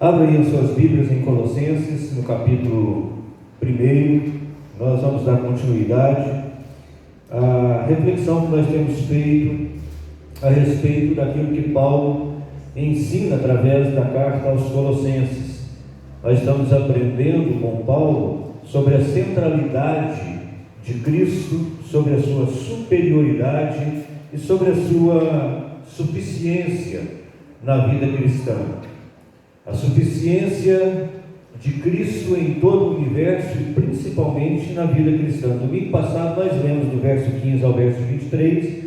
Abrem suas Bíblias em Colossenses, no capítulo 1. Nós vamos dar continuidade à reflexão que nós temos feito a respeito daquilo que Paulo ensina através da carta aos Colossenses. Nós estamos aprendendo com Paulo sobre a centralidade de Cristo, sobre a sua superioridade e sobre a sua suficiência na vida cristã. A suficiência de Cristo em todo o universo e principalmente na vida cristã. Domingo passado nós lemos do verso 15 ao verso 23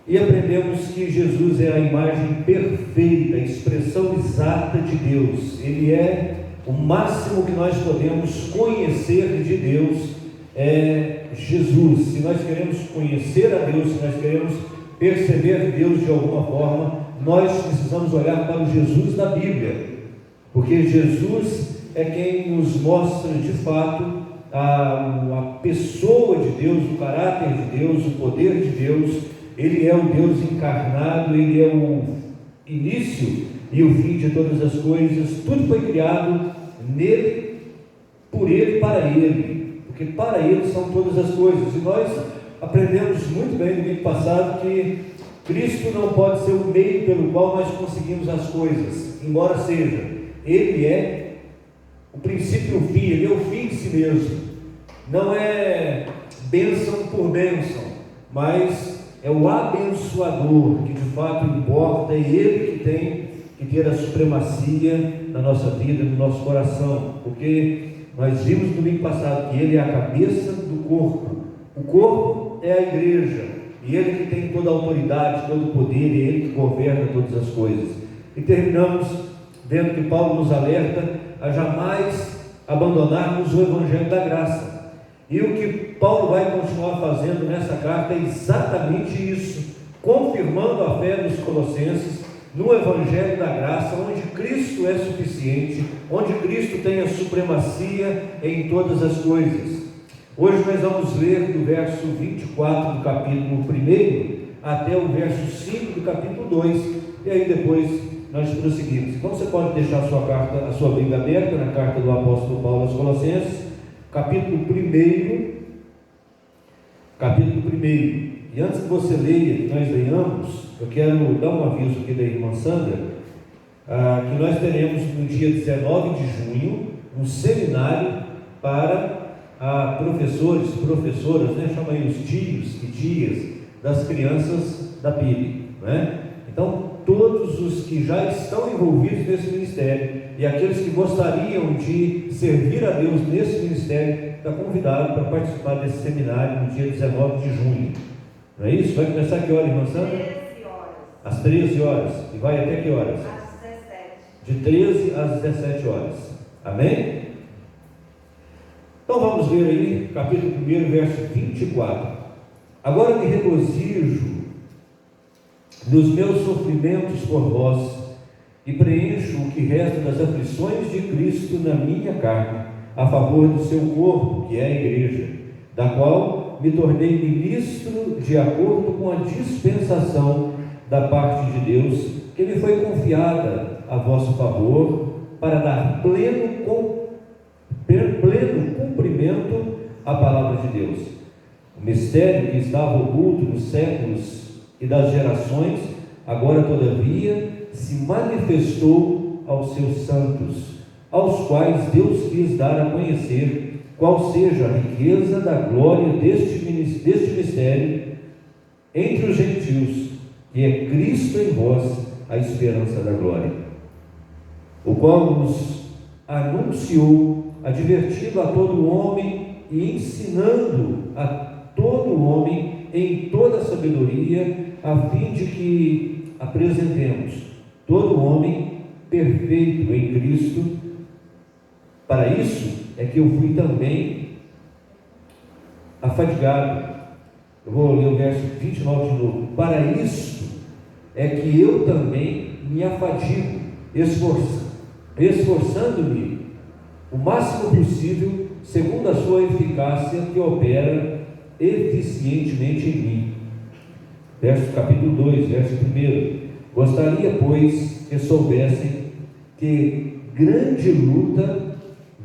e aprendemos que Jesus é a imagem perfeita, a expressão exata de Deus. Ele é o máximo que nós podemos conhecer de Deus, é Jesus. Se nós queremos conhecer a Deus, se nós queremos perceber Deus de alguma forma, nós precisamos olhar para o Jesus da Bíblia, porque Jesus é quem nos mostra de fato a pessoa de Deus, o caráter de Deus, o poder de Deus. Ele é o Deus encarnado, Ele é o início e o fim de todas as coisas. Tudo foi criado nele, por Ele e para Ele, porque para Ele são todas as coisas. E nós aprendemos muito bem no domingo passado que Cristo não pode ser o meio pelo qual nós conseguimos as coisas, embora seja. Ele é o princípio e o fim, Ele é o fim de si mesmo. Não é bênção por bênção, mas é o abençoador que de fato importa. É Ele que tem que ter a supremacia na nossa vida, no nosso coração, porque nós vimos no domingo passado que Ele é a cabeça do corpo. O corpo é a igreja, e Ele que tem toda a autoridade, todo o poder, é Ele que governa todas as coisas. E terminamos vendo que Paulo nos alerta a jamais abandonarmos o Evangelho da Graça. E o que Paulo vai continuar fazendo nessa carta é exatamente isso, confirmando a fé dos Colossenses no Evangelho da Graça, onde Cristo é suficiente, onde Cristo tem a supremacia em todas as coisas. Hoje nós vamos ler do verso 24 do capítulo 1 até o verso 5 do capítulo 2, e aí depois nós prosseguimos. Então você pode deixar a sua Bíblia aberta na carta do apóstolo Paulo aos Colossenses, capítulo 1. E antes que você leia, que nós leiamos, eu quero dar um aviso aqui da irmã Sandra, que nós teremos no dia 19 de junho um seminário para professores, professoras, chama aí os tios e tias das crianças da PIB, Então, todos os que já estão envolvidos nesse ministério e aqueles que gostariam de servir a Deus nesse ministério, está convidado para participar desse seminário no dia 19 de junho. Não é isso? Vai começar que hora, irmã Sandra? 13 horas. Às 13 horas. E vai até que horas? Às 17. De 13 às 17 horas. Amém? Então vamos ver aí, capítulo 1, verso 24. Agora me regozijo nos meus sofrimentos por vós, e preencho o que resta das aflições de Cristo na minha carne, a favor do seu corpo, que é a igreja, da qual me tornei ministro de acordo com a dispensação da parte de Deus, que me foi confiada a vosso favor, para dar pleno cumprimento à palavra de Deus. O mistério que estava oculto nos séculos e das gerações, agora todavia se manifestou aos seus santos, aos quais Deus quis dar a conhecer qual seja a riqueza da glória deste mistério entre os gentios, que é Cristo em vós, a esperança da glória, o qual nos anunciou, advertindo a todo homem e ensinando a todo homem em toda sabedoria, a fim de que apresentemos todo homem perfeito em Cristo. Para isso é que eu fui também afadigado. Eu vou ler o verso 29 de novo. Para isso é que eu também me afadigo, esforçando-me o máximo possível, segundo a sua eficácia que opera eficientemente em mim. Capítulo 2, verso 1. Gostaria, pois, que soubessem que grande luta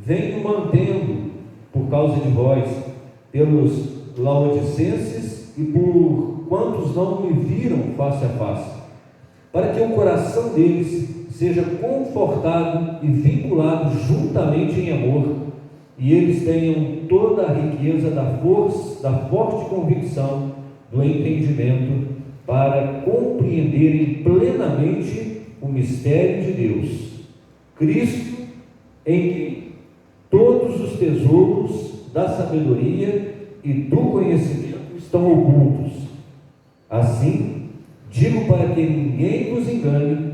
venho mantendo por causa de vós, pelos laodicenses e por quantos não me viram face a face, para que o coração deles seja confortado e vinculado juntamente em amor, e eles tenham toda a riqueza da forte convicção do entendimento, para compreenderem plenamente o mistério de Deus, Cristo, em quem todos os tesouros da sabedoria e do conhecimento estão ocultos. Assim, digo para que ninguém vos engane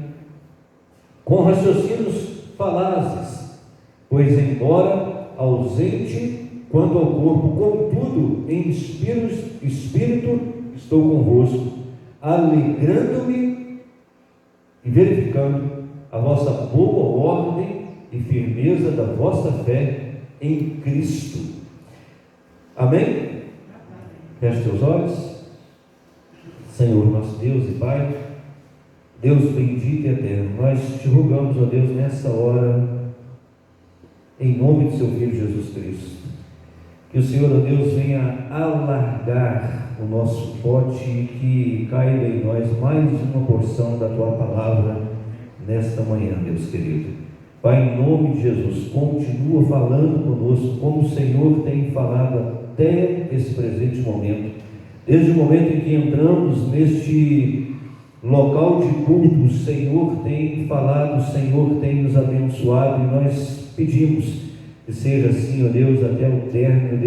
com raciocínios falazes, pois embora ausente quanto ao corpo, contudo em espírito estou convosco, alegrando-me e verificando a vossa boa ordem e firmeza da vossa fé em Cristo. Amém? Feche teus olhos. Senhor nosso Deus e Pai, Deus bendito e eterno, nós te rogamos, ó Deus, nessa hora, em nome de seu Filho Jesus Cristo, que o Senhor, ó Deus, venha alargar o nosso pote e que caiba em nós mais uma porção da Tua Palavra nesta manhã, Deus querido. Pai, em nome de Jesus, continua falando conosco, como o Senhor tem falado até esse presente momento. Desde o momento em que entramos neste local de culto, o Senhor tem falado, o Senhor tem nos abençoado, e nós pedimos que seja assim, ó Deus, até o término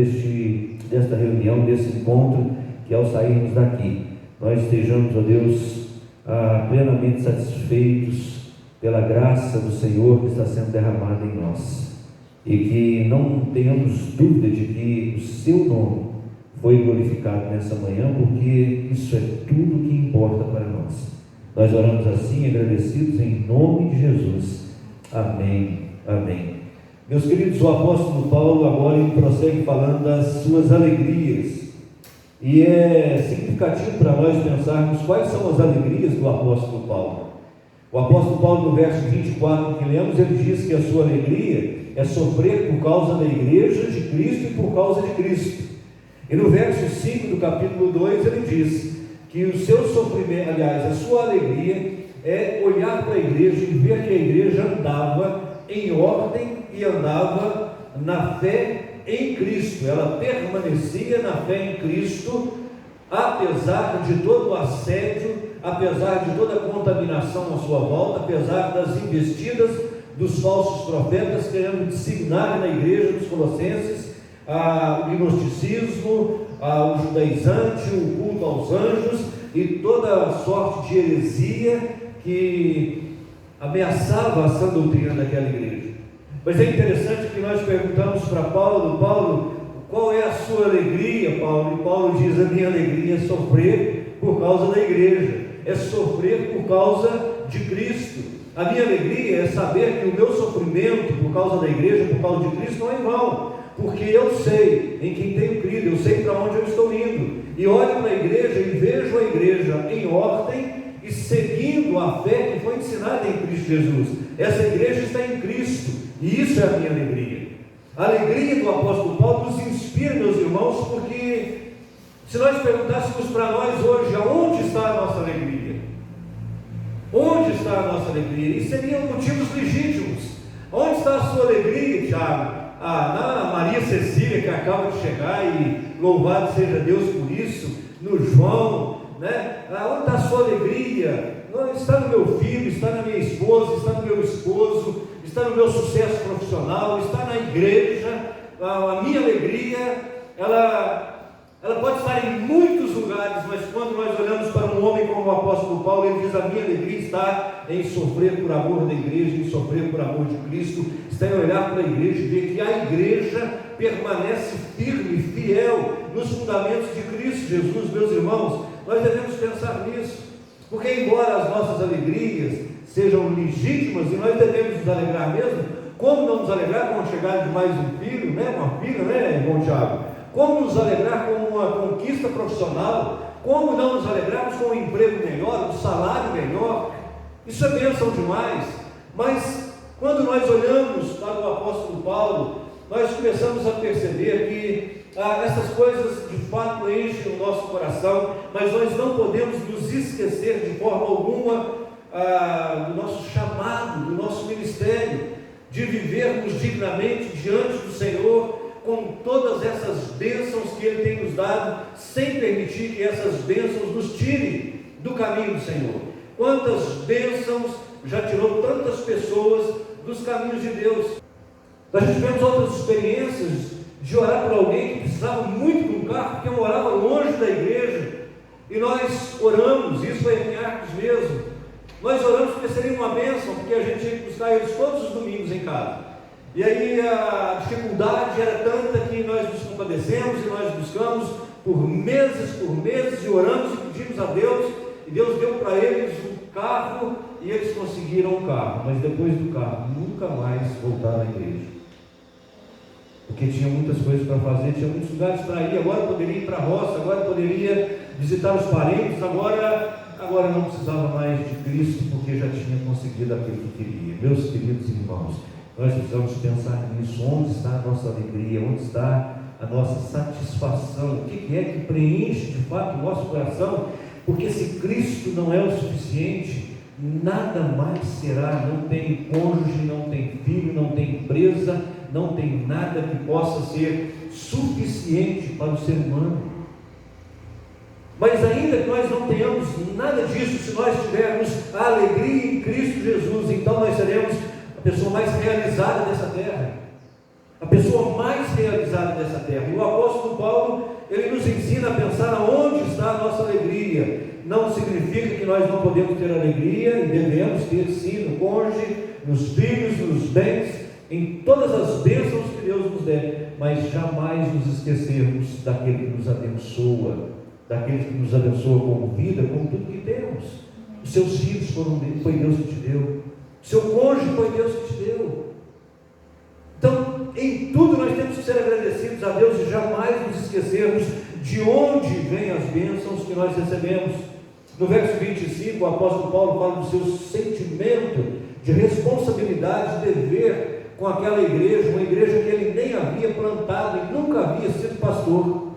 desta reunião, desse encontro, que ao sairmos daqui, nós estejamos, ó Deus, plenamente satisfeitos pela graça do Senhor que está sendo derramada em nós, e que não tenhamos dúvida de que o seu nome foi glorificado nessa manhã, porque isso é tudo que importa para nós. Nós oramos assim, agradecidos em nome de Jesus. Amém, amém. Meus queridos, o apóstolo Paulo agora ele prossegue falando das suas alegrias, e é significativo para nós pensarmos quais são as alegrias do apóstolo Paulo. O apóstolo Paulo, no verso 24 que lemos, ele diz que a sua alegria é sofrer por causa da igreja de Cristo e por causa de Cristo. E no verso 5 do capítulo 2 ele diz que o seu sofrimento, aliás, a sua alegria é olhar para a igreja e ver que a igreja andava em ordem e andava na fé em Cristo. Ela permanecia na fé em Cristo, apesar de todo o assédio, apesar de toda a contaminação à sua volta, apesar das investidas dos falsos profetas querendo disseminar na igreja dos Colossenses o gnosticismo, o judaizante, o culto aos anjos e toda a sorte de heresia que ameaçava a sã doutrina daquela igreja. Mas é interessante que nós perguntamos para Paulo, qual é a sua alegria, Paulo? E Paulo diz: a minha alegria é sofrer por causa da igreja, é sofrer por causa de Cristo. A minha alegria é saber que o meu sofrimento por causa da igreja, por causa de Cristo, não é em vão, porque eu sei em quem tenho crido, eu sei para onde eu estou indo, e olho para a igreja e vejo a igreja em ordem e seguindo a fé que foi ensinada em Cristo Jesus. Essa igreja está em Cristo, e isso é a minha alegria. A alegria do apóstolo Paulo nos inspira, meus irmãos, porque se nós perguntássemos para nós hoje, aonde está a nossa alegria? Onde está a nossa alegria? E seriam motivos legítimos. Onde está a sua alegria, Tiago? Na Maria Cecília, que acaba de chegar, e louvado seja Deus por isso, no João, né? Onde está a sua alegria? Não, está no meu filho, está na minha esposa, está no meu esposo, está no meu sucesso profissional, está na igreja. A minha alegria, ela pode estar em muitos lugares, mas quando nós olhamos para um homem como o apóstolo Paulo, ele diz: a minha alegria está em sofrer por amor da igreja, em sofrer por amor de Cristo, está em olhar para a igreja e ver que a igreja permanece firme, fiel nos fundamentos de Cristo Jesus. Meus irmãos, nós devemos pensar nisso, porque embora as nossas alegrias sejam legítimas, e nós devemos nos alegrar mesmo, como não nos alegrar com a chegada de mais um filho, né? Uma filha, né, irmão Tiago? Como nos alegrar com uma conquista profissional? Como não nos alegrarmos com um emprego melhor, um salário melhor? Isso é bênção demais, mas nós começamos a perceber que essas coisas de fato enchem o nosso coração, mas nós não podemos nos esquecer de forma alguma do nosso chamado, do nosso ministério, de vivermos dignamente diante do Senhor, com todas essas bênçãos que Ele tem nos dado, sem permitir que essas bênçãos nos tirem do caminho do Senhor. Quantas bênçãos já tirou tantas pessoas dos caminhos de Deus? Nós já tivemos outras experiências de orar por alguém que precisava muito de um carro, porque morava longe da igreja, e nós oramos, isso foi em Arcos mesmo, nós oramos porque seria uma bênção, porque a gente tinha que buscar eles todos os domingos em casa, e aí a dificuldade era tanta que nós nos compadecemos, e nós buscamos por meses, e oramos e pedimos a Deus, e Deus deu para eles um carro, e eles conseguiram um carro, mas depois do carro, nunca mais voltaram à igreja, porque tinha muitas coisas para fazer, tinha muitos lugares para ir, agora poderia ir para a roça, agora poderia visitar os parentes, agora não precisava mais de Cristo, porque já tinha conseguido aquilo que queria. Meus queridos irmãos, nós precisamos pensar nisso, onde está a nossa alegria, onde está a nossa satisfação, o que é que preenche de fato o nosso coração, porque se Cristo não é o suficiente, nada mais será. Não tem cônjuge, não tem filho, não tem empresa, não tem nada que possa ser suficiente para o ser humano. Mas ainda que nós não tenhamos nada disso, se nós tivermos a alegria em Cristo Jesus, então nós seremos a pessoa mais realizada dessa terra, a pessoa mais realizada dessa terra. E o apóstolo Paulo, ele nos ensina a pensar aonde está a nossa alegria. Não significa que nós não podemos ter alegria, e devemos ter sim, no cônjuge, nos filhos, nos bens, em todas as bênçãos que Deus nos der, mas jamais nos esquecermos daquele que nos abençoa, daquele que nos abençoa como vida, como tudo que temos. Os seus filhos foi Deus que te deu, o seu cônjuge foi Deus que te deu. Então, em tudo nós temos que ser agradecidos a Deus e jamais nos esquecermos de onde vêm as bênçãos que nós recebemos. No verso 25, o apóstolo Paulo fala do seu sentimento de responsabilidade, de dever com aquela igreja, uma igreja que ele nem havia plantado e nunca havia sido pastor,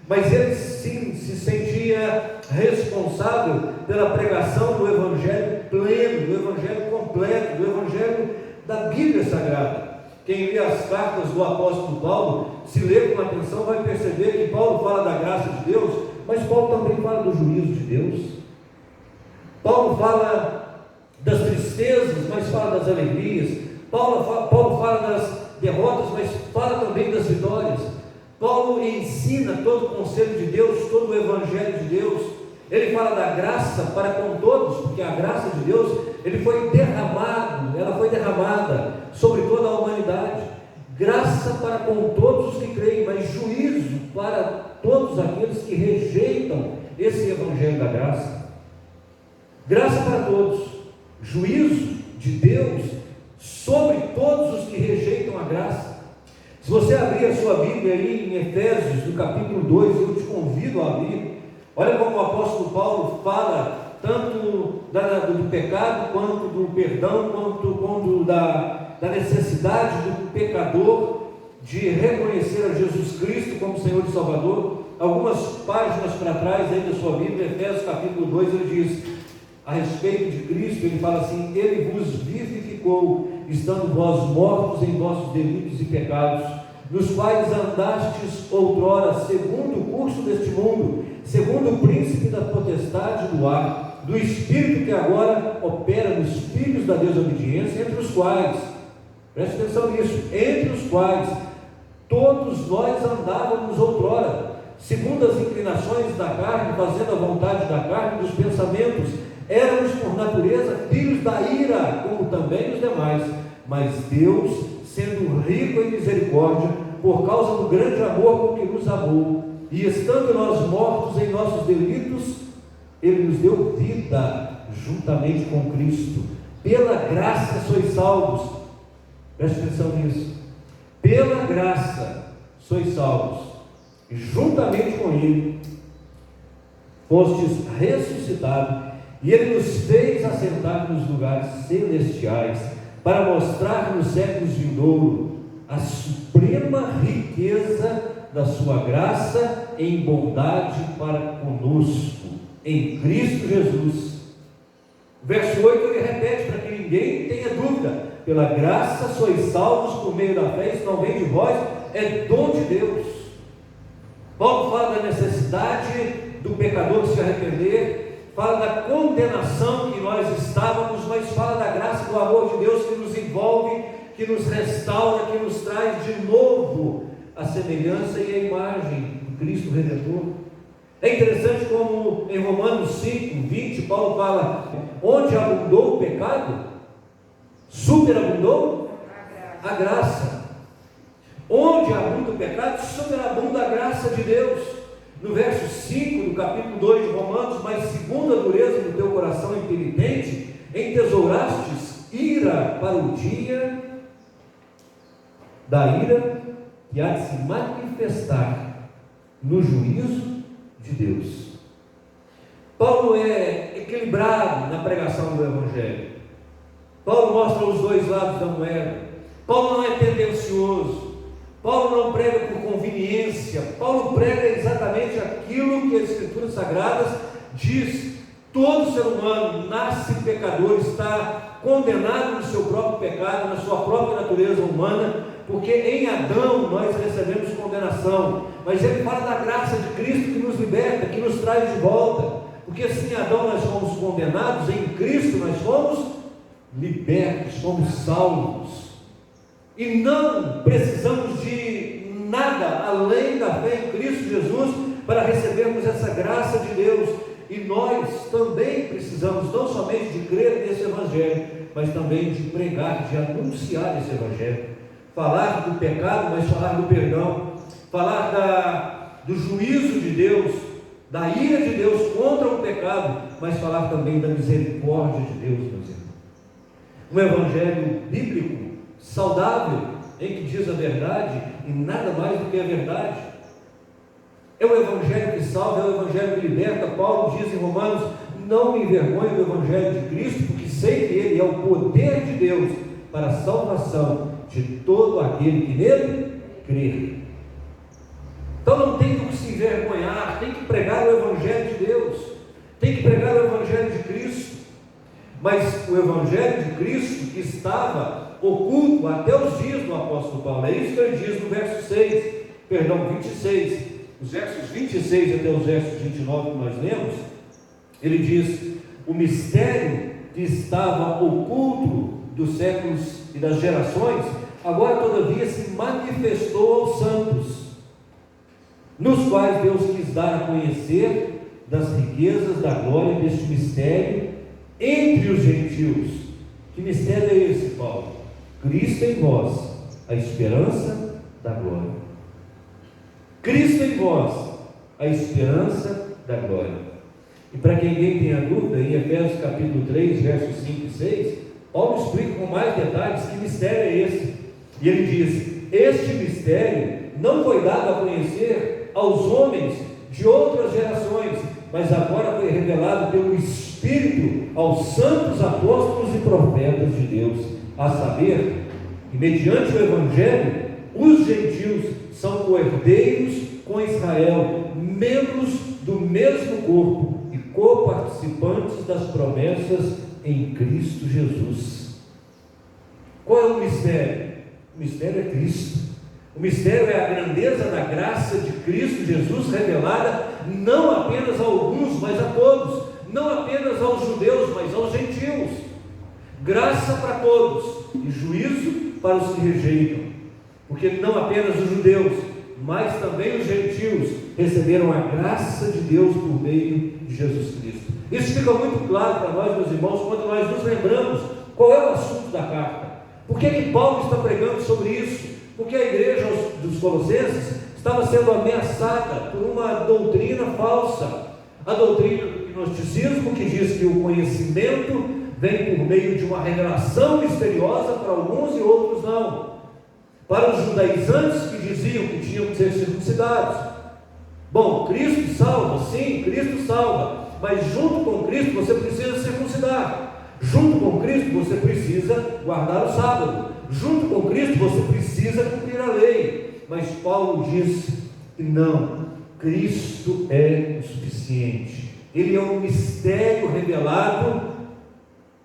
mas ele sim se sentia responsável pela pregação do evangelho pleno, do evangelho completo, do evangelho da Bíblia Sagrada. Quem lê as cartas do apóstolo Paulo, se ler com atenção, vai perceber que Paulo fala da graça de Deus, mas Paulo também fala do juízo de Deus. Paulo fala das tristezas, mas fala das alegrias. Paulo fala das derrotas, mas fala também das vitórias. Paulo ensina todo o conselho de Deus, todo o evangelho de Deus. Ele fala da graça para com todos, porque a graça de Deus, ela foi derramada sobre toda a humanidade. Graça para com todos os que creem, mas juízo para todos aqueles que rejeitam esse evangelho da graça. Graça para todos, juízo de Deus sobre todos os que rejeitam a graça. Se você abrir a sua Bíblia aí em Efésios, no capítulo 2, eu te convido a abrir. Olha como o apóstolo Paulo fala tanto do pecado, quanto do perdão, quanto da necessidade do pecador de reconhecer a Jesus Cristo como Senhor e Salvador. Algumas páginas para trás aí da sua Bíblia, Efésios capítulo 2, ele diz a respeito de Cristo, ele fala assim: Ele vos vivificou, estando vós mortos em vossos delitos e pecados, nos quais andastes outrora, segundo o curso deste mundo, segundo o príncipe da potestade do ar, do espírito que agora opera nos filhos da desobediência, entre os quais, preste atenção nisso, entre os quais todos nós andávamos outrora, segundo as inclinações da carne, fazendo a vontade da carne e dos pensamentos. Éramos por natureza filhos da ira, como também os demais, mas Deus, sendo rico em misericórdia, por causa do grande amor com que nos amou, e estando nós mortos em nossos delitos, Ele nos deu vida juntamente com Cristo. Pela graça sois salvos. Preste atenção nisso. Pela graça sois salvos, e juntamente com Ele fostes ressuscitados, e Ele nos fez assentar nos lugares celestiais, para mostrar nos séculos vindouros a suprema riqueza da sua graça em bondade para conosco, em Cristo Jesus. Verso 8 ele repete para que ninguém tenha dúvida: pela graça sois salvos por meio da fé, isso não vem de vós, é dom de Deus. Paulo fala da necessidade do pecador se arrepender, fala da condenação que nós estávamos, mas fala da graça, do amor de Deus que nos envolve, que nos restaura, que nos traz de novo a semelhança e a imagem do Cristo Redentor. É interessante como em Romanos 5, 20, Paulo fala: onde abundou o pecado, superabundou a graça. Onde abunda o pecado, superabunda a graça de Deus. No verso 5 do capítulo 2 de Romanos: mas segundo a dureza do teu coração impenitente, entesourastes ira para o dia da ira que há de se manifestar no juízo de Deus. Paulo é equilibrado na pregação do Evangelho. Paulo mostra os dois lados da moeda. Paulo não é tendencioso. Paulo não prega por conveniência. Paulo prega exatamente aquilo que as Escrituras Sagradas diz: todo ser humano nasce pecador, está condenado no seu próprio pecado, na sua própria natureza humana, porque em Adão nós recebemos condenação, mas ele fala da graça de Cristo que nos liberta, que nos traz de volta, porque se em Adão nós fomos condenados, em Cristo nós fomos libertos, fomos salvos, e não precisamos de nada além da fé em Cristo Jesus para recebermos essa graça de Deus. E nós também precisamos não somente de crer nesse Evangelho, mas também de pregar, de anunciar esse Evangelho, falar do pecado, mas falar do perdão, falar do juízo de Deus, da ira de Deus contra o pecado, mas falar também da misericórdia de Deus, meus irmãos. Um Evangelho bíblico, saudável, em que diz a verdade e nada mais do que a verdade. É o Evangelho que salva, é o Evangelho que liberta. Paulo diz em Romanos: não me envergonho do Evangelho de Cristo, porque sei que ele é o poder de Deus para a salvação de todo aquele que nele crer. Então não tem do que se envergonhar, tem que pregar o Evangelho de Deus, tem que pregar o Evangelho de Cristo. Mas o Evangelho de Cristo que estava oculto até os dias do apóstolo Paulo, é isso que ele diz no verso 26, os versos 26 até os versos 29 que nós lemos. Ele diz: o mistério que estava oculto dos séculos e das gerações, agora todavia se manifestou aos santos, nos quais Deus quis dar a conhecer das riquezas da glória deste mistério entre os gentios. Que mistério é esse, Paulo? Cristo em vós, a esperança da glória. Cristo em vós, a esperança da glória. E para que ninguém tenha dúvida, em Efésios capítulo 3, versos 5 e 6, Paulo explica com mais detalhes que mistério é esse. E ele diz: este mistério não foi dado a conhecer aos homens de outras gerações, mas agora foi revelado pelo Espírito aos santos apóstolos e profetas de Deus, a saber, que mediante o Evangelho, os gentios são co-herdeiros com Israel, membros do mesmo corpo e co-participantes das promessas em Cristo Jesus. Qual é o mistério? O mistério é Cristo. O mistério é a grandeza da graça de Cristo Jesus revelada não apenas a alguns, mas a todos, não apenas aos judeus, mas aos gentios. Graça para todos e juízo para os que rejeitam, porque não apenas os judeus, mas também os gentios receberam a graça de Deus por meio de Jesus Cristo. Isso fica muito claro para nós, meus irmãos, quando nós nos lembramos qual é o assunto da carta. Por que Paulo está pregando sobre isso? Porque a igreja dos Colossenses estava sendo ameaçada por uma doutrina falsa, a doutrina do gnosticismo, que diz que o conhecimento vem por meio de uma revelação misteriosa para alguns e outros não. Para os judaizantes, que diziam que tinham que ser circuncidados. Bom, Cristo salva, sim, Cristo salva, mas junto com Cristo você precisa circuncidar. Junto com Cristo você precisa guardar o sábado. Junto com Cristo você precisa cumprir a lei. Mas Paulo diz que não, Cristo é o suficiente. Ele é um mistério revelado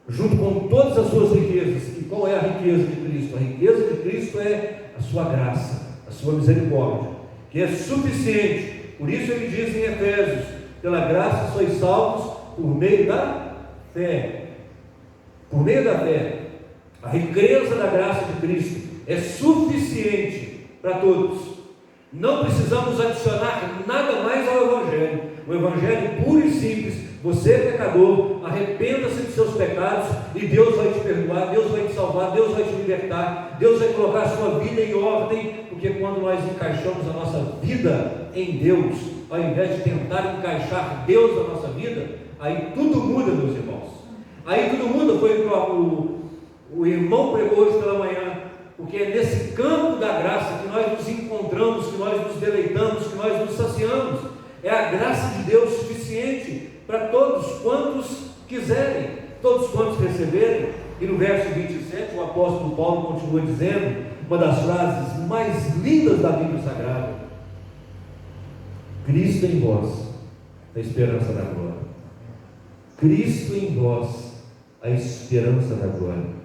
junto com todas as suas riquezas. E qual é a riqueza de Cristo? A riqueza de Cristo é a sua graça, a sua misericórdia, que é suficiente. Por isso ele diz em Efésios: pela graça sois salvos por meio da fé. Por meio da fé. A riqueza da graça de Cristo é suficiente para todos. Não precisamos adicionar nada mais ao Evangelho. O Evangelho puro e simples. Você é pecador, arrependa-se de seus pecados e Deus vai te perdoar, Deus vai te salvar, Deus vai te libertar, Deus vai colocar a sua vida em ordem, porque quando nós encaixamos a nossa vida em Deus, ao invés de tentar encaixar Deus na nossa vida, aí tudo muda, meus irmãos. Aí tudo muda. Foi o irmão pregou hoje pela manhã, porque é nesse campo da graça que nós nos encontramos, que nós nos deleitamos, que nós nos saciamos. É a graça de Deus suficiente para todos quantos quiserem, todos quantos receberem. E no verso 27 o apóstolo Paulo continua dizendo uma das frases mais lindas da Bíblia Sagrada: Cristo em vós, a esperança da glória. Cristo em vós, a esperança da glória.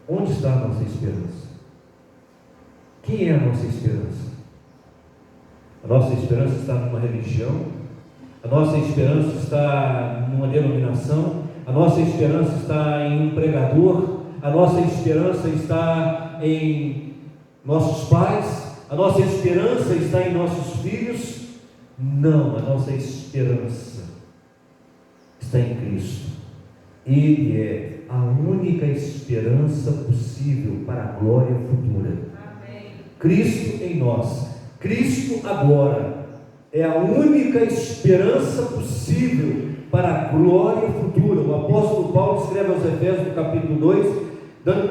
Onde está a nossa esperança? Quem é a nossa esperança? A nossa esperança está numa religião? A nossa esperança está numa denominação? A nossa esperança está em um pregador? A nossa esperança está em nossos pais? A nossa esperança está em nossos filhos? Não, a nossa esperança está em Cristo. Ele é a única esperança possível para a glória futura. Amém. Cristo em nós, Cristo agora, é a única esperança possível para a glória futura. O apóstolo Paulo escreve aos Efésios, no capítulo 2, dando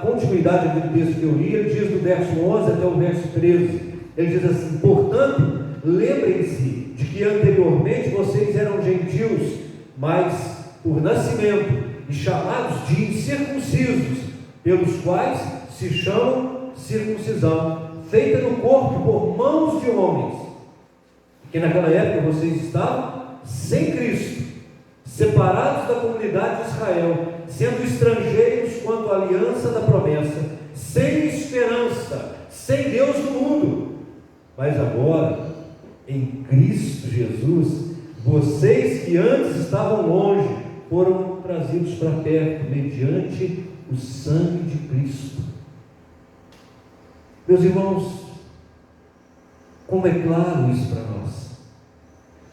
continuidade ao texto que eu li. Ele diz do verso 11 até o verso 13, ele diz assim: portanto, lembrem-se de que anteriormente vocês eram gentios, mas por nascimento, e chamados de incircuncisos, pelos quais se chamam circuncisão, feita no corpo por mãos de homens. Porque naquela época vocês estavam sem Cristo, separados da comunidade de Israel, sendo estrangeiros quanto à aliança da promessa, sem esperança, sem Deus no mundo. Mas agora, em Cristo Jesus, vocês que antes estavam longe, foram trazidos para perto, mediante o sangue de Cristo. Meus irmãos, como é claro isso para nós.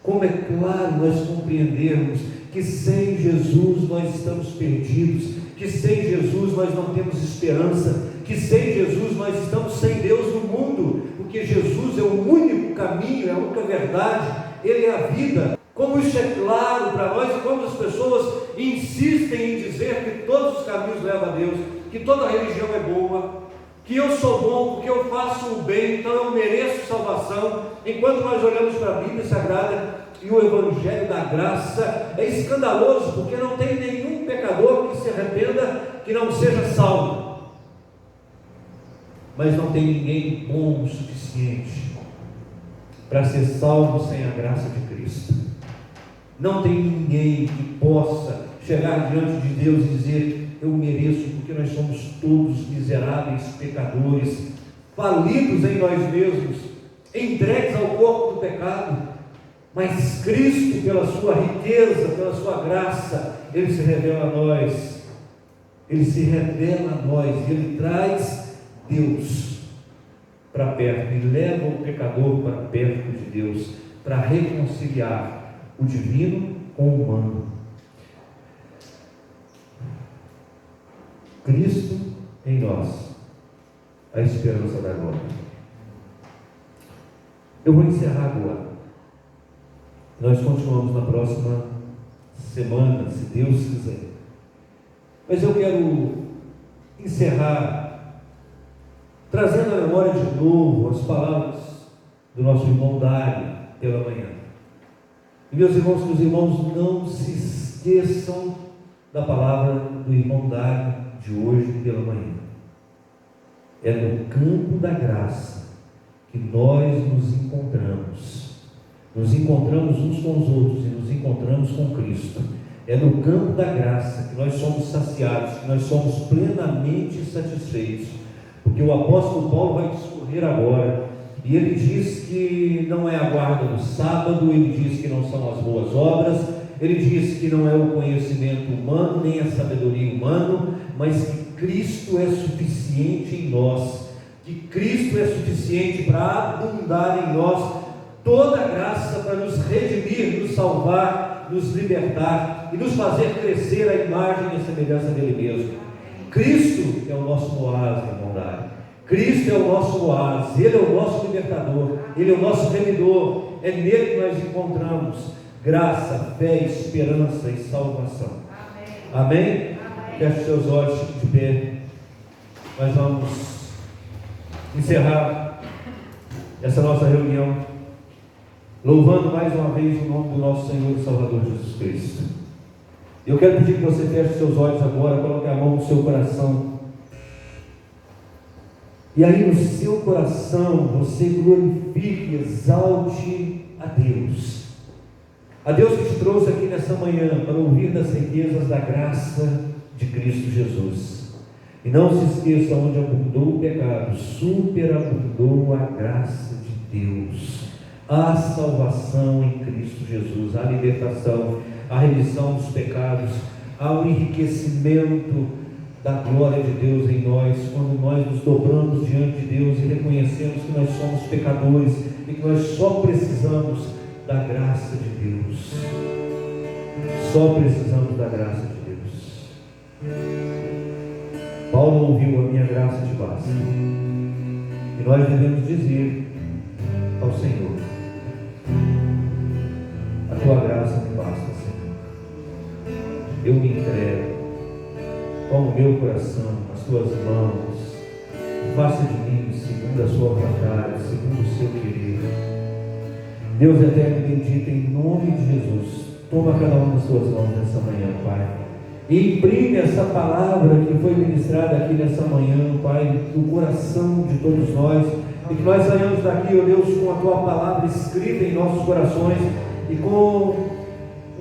Como é claro nós compreendermos que sem Jesus nós estamos perdidos, que sem Jesus nós não temos esperança, que sem Jesus nós estamos sem Deus no mundo, porque Jesus é o único caminho, é a única verdade, Ele é a vida. Como isso é claro para nós, e como as pessoas insistem em dizer que todos os caminhos levam a Deus, que toda religião é boa, que eu sou bom porque eu faço o bem, então eu mereço salvação, enquanto nós olhamos para a Bíblia Sagrada e o Evangelho da Graça é escandaloso, porque não tem nenhum pecador que se arrependa que não seja salvo, mas não tem ninguém bom o suficiente para ser salvo sem a graça de Cristo. Não tem ninguém que possa chegar diante de Deus e dizer: eu mereço, porque nós somos todos miseráveis pecadores, falidos em nós mesmos, entregues ao corpo do pecado. Mas Cristo, pela sua riqueza, pela sua graça, Ele se revela a nós. Ele se revela a nós, Ele traz Deus para perto, e leva o pecador para perto de Deus, para reconciliar o divino com o humano. Cristo em nós, a esperança da glória. Eu vou encerrar agora. Nós continuamos na próxima semana, se Deus quiser. Mas eu quero encerrar trazendo à memória de novo as palavras do nosso irmão Dário pela manhã. E meus irmãos, que os irmãos não se esqueçam da palavra do irmão Dário de hoje pela manhã. É no campo da graça que nós nos encontramos. Nos encontramos uns com os outros e nos encontramos com Cristo. É no campo da graça que nós somos saciados, que nós somos plenamente satisfeitos. Porque o apóstolo Paulo vai discorrer agora, e ele diz que não é a guarda do sábado, ele diz que não são as boas obras, ele diz que não é o conhecimento humano, nem a sabedoria humana, mas que Cristo é suficiente em nós, que Cristo é suficiente para abundar em nós toda a graça para nos redimir, nos salvar, nos libertar e nos fazer crescer à imagem e à semelhança dele mesmo. Cristo é o nosso oásis, irmão Dário. Cristo é o nosso oásis, Ele é o nosso libertador, Ele é o nosso remidor. É nele que nós encontramos graça, fé, esperança e salvação. Amém? Feche seus olhos de pé. Nós vamos encerrar essa nossa reunião louvando mais uma vez o nome do nosso Senhor e Salvador Jesus Cristo. Eu quero pedir que você feche seus olhos agora, coloque a mão no seu coração. E aí no seu coração você glorifique, exalte a Deus. A Deus que te trouxe aqui nessa manhã para ouvir das riquezas da graça de Cristo Jesus. E não se esqueça, onde abundou o pecado, superabundou a graça de Deus. Há salvação em Cristo Jesus, há libertação, há remissão dos pecados, há o enriquecimento da glória de Deus em nós, quando nós nos dobramos diante de Deus e reconhecemos que nós somos pecadores e que nós só precisamos da graça de Deus. Só precisamos da graça de Deus. Paulo ouviu: a minha graça te basta. E nós devemos dizer ao Senhor: a tua graça me basta, Senhor. Eu me entrego com o meu coração nas tuas mãos. Faça de mim segundo a sua vontade, segundo o seu querer. Deus eterno e bendito, em nome de Jesus, toma cada uma das suas mãos nessa manhã, Pai, e imprime essa palavra que foi ministrada aqui nessa manhã, Pai, no coração de todos nós, e que nós saímos daqui, ó Deus, com a tua palavra escrita em nossos corações e com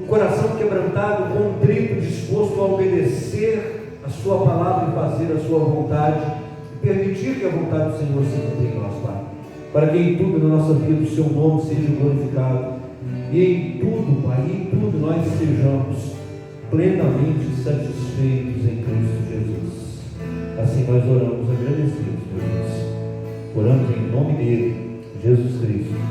um coração quebrantado, contrito, disposto a obedecer a sua palavra e fazer a sua vontade, e permitir que a vontade do Senhor se cumpra em nós, Pai, para que em tudo na nossa vida o seu nome seja glorificado, e em tudo, Pai, em tudo nós sejamos plenamente satisfeitos em Cristo Jesus. Assim nós oramos agradecidos, meu Deus. Oramos em nome dele, Jesus Cristo.